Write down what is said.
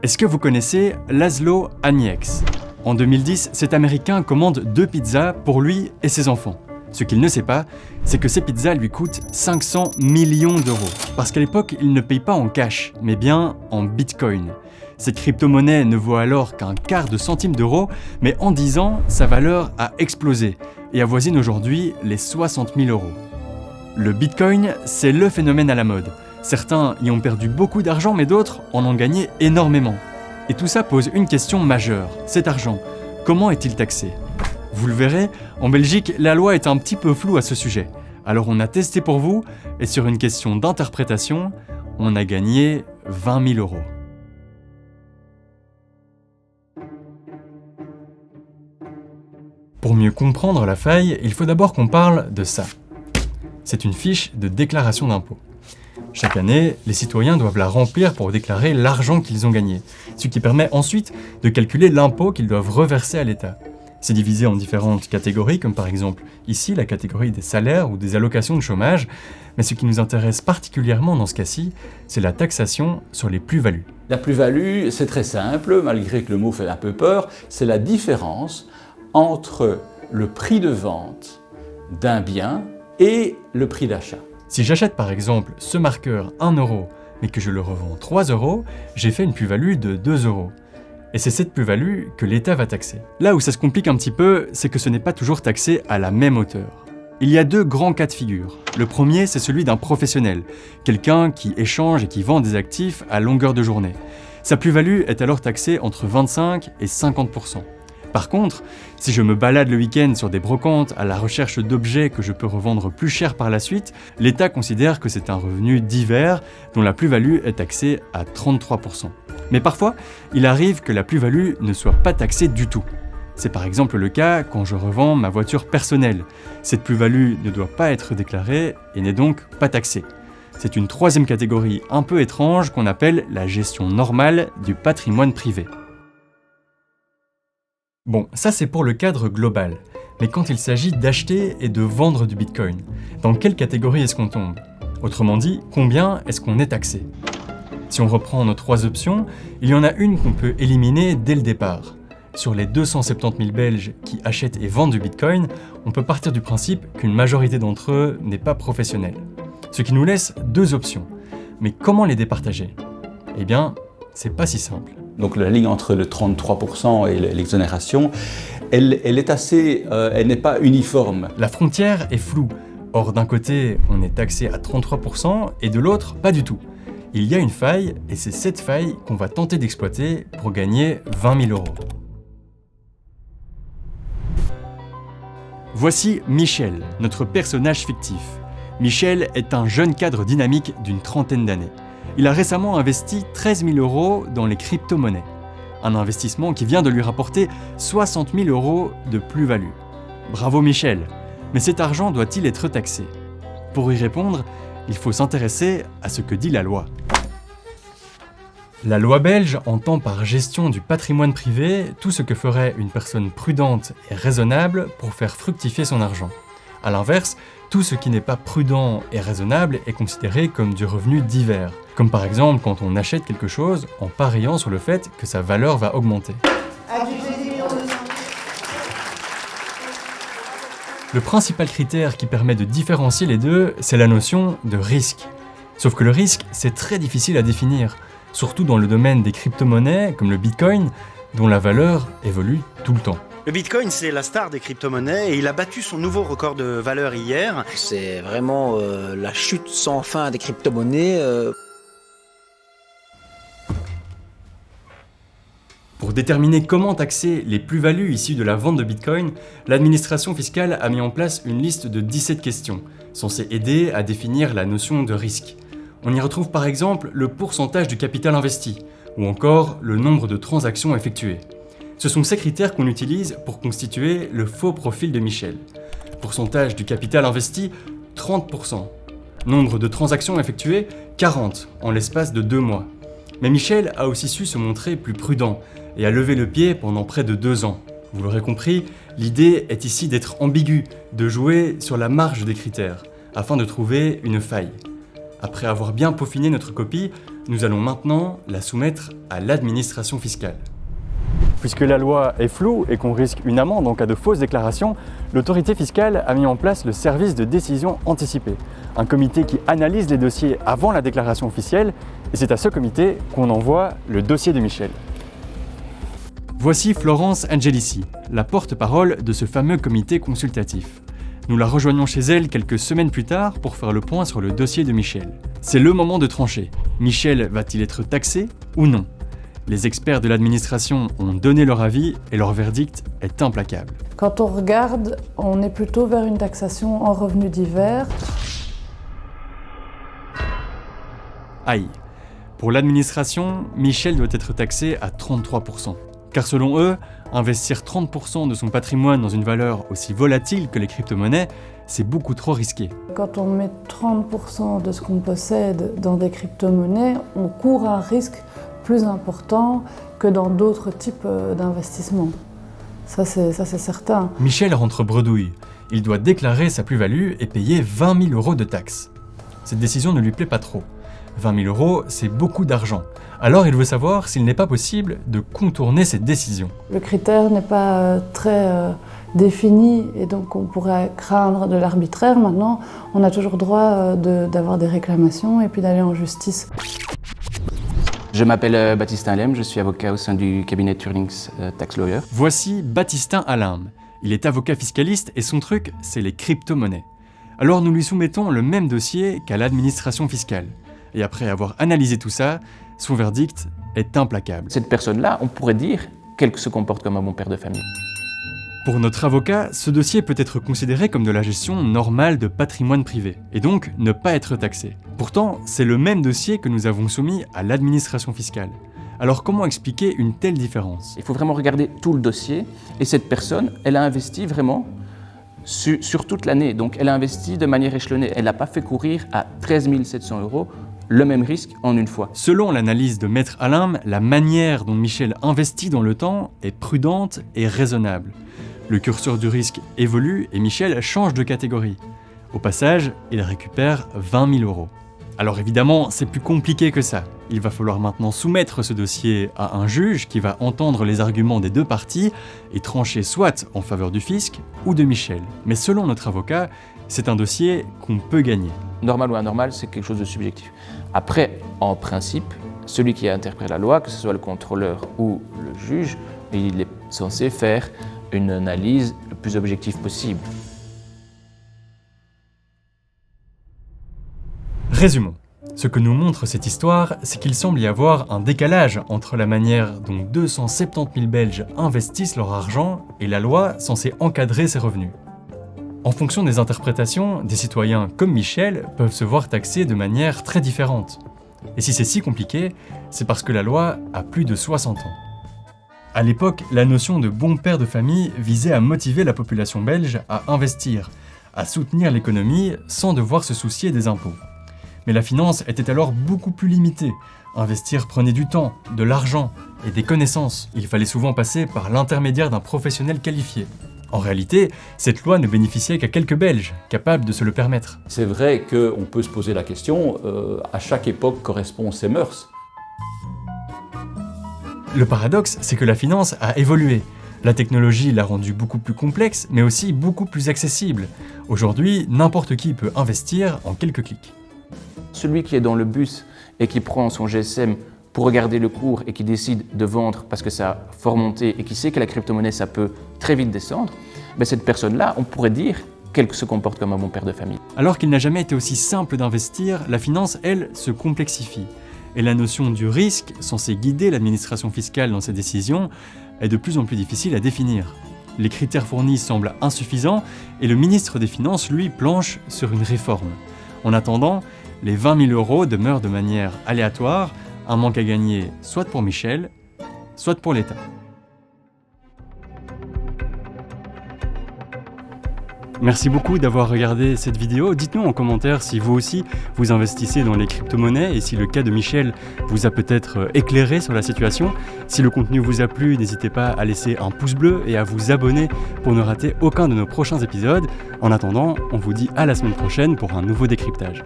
Est-ce que vous connaissez Laszlo Anieks? En 2010, cet Américain commande 2 pizzas pour lui et ses enfants. Ce qu'il ne sait pas, c'est que ces pizzas lui coûtent 500 millions d'euros. Parce qu'à l'époque, il ne paye pas en cash, mais bien en bitcoin. Cette crypto-monnaie ne vaut alors qu'un quart de centime d'euro, mais en 10 ans, sa valeur a explosé et avoisine aujourd'hui les 60 000 euros. Le bitcoin, c'est le phénomène à la mode. Certains y ont perdu beaucoup d'argent, mais d'autres en ont gagné énormément. Et tout ça pose une question majeure. Cet argent, comment est-il taxé? Vous le verrez, en Belgique, la loi est un petit peu floue à ce sujet. Alors on a testé pour vous, et sur une question d'interprétation, on a gagné 20 000 euros. Pour mieux comprendre la faille, il faut d'abord qu'on parle de ça. C'est une fiche de déclaration d'impôt. Chaque année, les citoyens doivent la remplir pour déclarer l'argent qu'ils ont gagné, ce qui permet ensuite de calculer l'impôt qu'ils doivent reverser à l'État. C'est divisé en différentes catégories, comme par exemple ici la catégorie des salaires ou des allocations de chômage, mais ce qui nous intéresse particulièrement dans ce cas-ci, c'est la taxation sur les plus-values. La plus-value, c'est très simple, malgré que le mot fait un peu peur, c'est la différence entre le prix de vente d'un bien et le prix d'achat. Si j'achète par exemple ce marqueur 1 euro, mais que je le revends 3 euros, j'ai fait une plus-value de 2 euros. Et c'est cette plus-value que l'État va taxer. Là où ça se complique un petit peu, c'est que ce n'est pas toujours taxé à la même hauteur. Il y a 2 grands cas de figure. Le premier, c'est celui d'un professionnel, quelqu'un qui échange et qui vend des actifs à longueur de journée. Sa plus-value est alors taxée entre 25 et 50%. Par contre, si je me balade le week-end sur des brocantes à la recherche d'objets que je peux revendre plus cher par la suite, l'État considère que c'est un revenu divers dont la plus-value est taxée à 33%. Mais parfois, il arrive que la plus-value ne soit pas taxée du tout. C'est par exemple le cas quand je revends ma voiture personnelle. Cette plus-value ne doit pas être déclarée et n'est donc pas taxée. C'est une troisième catégorie un peu étrange qu'on appelle la gestion normale du patrimoine privé. Bon, ça c'est pour le cadre global. Mais quand il s'agit d'acheter et de vendre du Bitcoin, dans quelle catégorie est-ce qu'on tombe? Autrement dit, combien est-ce qu'on est taxé? Si on reprend nos 3 options, il y en a une qu'on peut éliminer dès le départ. Sur les 270 000 Belges qui achètent et vendent du Bitcoin, on peut partir du principe qu'une majorité d'entre eux n'est pas professionnelle. Ce qui nous laisse 2 options. Mais comment les départager? Eh bien, c'est pas si simple. Donc la ligne entre le 33% et l'exonération, elle n'est pas uniforme. La frontière est floue. Or d'un côté, on est taxé à 33% et de l'autre, pas du tout. Il y a une faille et c'est cette faille qu'on va tenter d'exploiter pour gagner 20 000 euros. Voici Michel, notre personnage fictif. Michel est un jeune cadre dynamique d'une trentaine d'années. Il a récemment investi 13 000 euros dans les crypto-monnaies. Un investissement qui vient de lui rapporter 60 000 euros de plus-value. Bravo Michel, mais cet argent doit-il être taxé? Pour y répondre, il faut s'intéresser à ce que dit la loi. La loi belge entend par gestion du patrimoine privé tout ce que ferait une personne prudente et raisonnable pour faire fructifier son argent. A l'inverse, tout ce qui n'est pas prudent et raisonnable est considéré comme du revenu divers, comme par exemple quand on achète quelque chose en pariant sur le fait que sa valeur va augmenter. Le principal critère qui permet de différencier les deux, c'est la notion de risque. Sauf que le risque, c'est très difficile à définir, surtout dans le domaine des crypto-monnaies comme le Bitcoin, dont la valeur évolue tout le temps. Le Bitcoin, c'est la star des crypto-monnaies et il a battu son nouveau record de valeur hier. C'est vraiment la chute sans fin des crypto-monnaies. Pour déterminer comment taxer les plus-values issues de la vente de Bitcoin, l'administration fiscale a mis en place une liste de 17 questions, censées aider à définir la notion de risque. On y retrouve par exemple le pourcentage du capital investi, ou encore le nombre de transactions effectuées. Ce sont ces critères qu'on utilise pour constituer le faux profil de Michel. Pourcentage du capital investi, 30%. Nombre de transactions effectuées, 40 en l'espace de 2 mois. Mais Michel a aussi su se montrer plus prudent et a levé le pied pendant près de 2 ans. Vous l'aurez compris, l'idée est ici d'être ambigu, de jouer sur la marge des critères, afin de trouver une faille. Après avoir bien peaufiné notre copie, Nous allons maintenant la soumettre à l'administration fiscale. Puisque la loi est floue et qu'on risque une amende en cas de fausse déclaration, l'autorité fiscale a mis en place le service de décision anticipée, un comité qui analyse les dossiers avant la déclaration officielle, et c'est à ce comité qu'on envoie le dossier de Michel. Voici Florence Angelici, la porte-parole de ce fameux comité consultatif. Nous la rejoignons chez elle quelques semaines plus tard pour faire le point sur le dossier de Michel. C'est le moment de trancher. Michel va-t-il être taxé ou non ? Les experts de l'administration ont donné leur avis et leur verdict est implacable. Quand on regarde, on est plutôt vers une taxation en revenus divers. Aïe. Pour l'administration, Michel doit être taxé à 33%. Car selon eux, investir 30% de son patrimoine dans une valeur aussi volatile que les crypto-monnaies, c'est beaucoup trop risqué. Quand on met 30% de ce qu'on possède dans des crypto-monnaies, on court un risque plus important que dans d'autres types d'investissements. Ça c'est certain. Michel rentre bredouille. Il doit déclarer sa plus-value et payer 20 000 € de taxes. Cette décision ne lui plaît pas trop. 20 000 €, c'est beaucoup d'argent. Alors il veut savoir s'il n'est pas possible de contourner cette décision. Le critère n'est pas très défini et donc on pourrait craindre de l'arbitraire. Maintenant, on a toujours droit d'avoir des réclamations et puis d'aller en justice. Je m'appelle Baptistin Alem, je suis avocat au sein du cabinet Turnings Tax Lawyer. Voici Baptistin Alem. Il est avocat fiscaliste et son truc, c'est les crypto-monnaies. Alors nous lui soumettons le même dossier qu'à l'administration fiscale. Et après avoir analysé tout ça, son verdict est implacable. Cette personne-là, on pourrait dire qu'elle se comporte comme un bon père de famille. Pour notre avocat, ce dossier peut être considéré comme de la gestion normale de patrimoine privé, et donc ne pas être taxé. Pourtant, c'est le même dossier que nous avons soumis à l'administration fiscale. Alors comment expliquer une telle différence ? Il faut vraiment regarder tout le dossier, et cette personne, elle a investi vraiment sur toute l'année. Donc elle a investi de manière échelonnée. Elle n'a pas fait courir à 13 700 € le même risque en une fois. Selon l'analyse de Maître Alem, la manière dont Michel investit dans le temps est prudente et raisonnable. Le curseur du risque évolue et Michel change de catégorie. Au passage, il récupère 20 000 €. Alors évidemment, c'est plus compliqué que ça. Il va falloir maintenant soumettre ce dossier à un juge qui va entendre les arguments des deux parties et trancher soit en faveur du fisc ou de Michel. Mais selon notre avocat, c'est un dossier qu'on peut gagner. Normal ou anormal, c'est quelque chose de subjectif. Après, en principe, celui qui interprète la loi, que ce soit le contrôleur ou le juge, il est censé faire une analyse le plus objective possible. Résumons. Ce que nous montre cette histoire, c'est qu'il semble y avoir un décalage entre la manière dont 270 000 Belges investissent leur argent et la loi censée encadrer ces revenus. En fonction des interprétations, des citoyens comme Michel peuvent se voir taxés de manière très différente. Et si c'est si compliqué, c'est parce que la loi a plus de 60 ans. À l'époque, la notion de bon père de famille visait à motiver la population belge à investir, à soutenir l'économie sans devoir se soucier des impôts. Mais la finance était alors beaucoup plus limitée. Investir prenait du temps, de l'argent et des connaissances. Il fallait souvent passer par l'intermédiaire d'un professionnel qualifié. En réalité, cette loi ne bénéficiait qu'à quelques Belges, capables de se le permettre. C'est vrai qu'on peut se poser la question, à chaque époque correspond ses mœurs. Le paradoxe, c'est que la finance a évolué. La technologie l'a rendue beaucoup plus complexe, mais aussi beaucoup plus accessible. Aujourd'hui, n'importe qui peut investir en quelques clics. Celui qui est dans le bus et qui prend son GSM pour regarder le cours et qui décide de vendre parce que ça a fort monté et qui sait que la crypto-monnaie, ça peut très vite descendre, cette personne-là, on pourrait dire qu'elle se comporte comme un bon père de famille. Alors qu'il n'a jamais été aussi simple d'investir, la finance, elle, se complexifie. Et la notion du risque, censée guider l'administration fiscale dans ses décisions, est de plus en plus difficile à définir. Les critères fournis semblent insuffisants et le ministre des Finances, lui, planche sur une réforme. En attendant, les 20 000 € demeurent de manière aléatoire, un manque à gagner soit pour Michel, soit pour l'État. Merci beaucoup d'avoir regardé cette vidéo. Dites-nous en commentaire si vous aussi vous investissez dans les crypto-monnaies et si le cas de Michel vous a peut-être éclairé sur la situation. Si le contenu vous a plu, n'hésitez pas à laisser un pouce bleu et à vous abonner pour ne rater aucun de nos prochains épisodes. En attendant, on vous dit à la semaine prochaine pour un nouveau décryptage.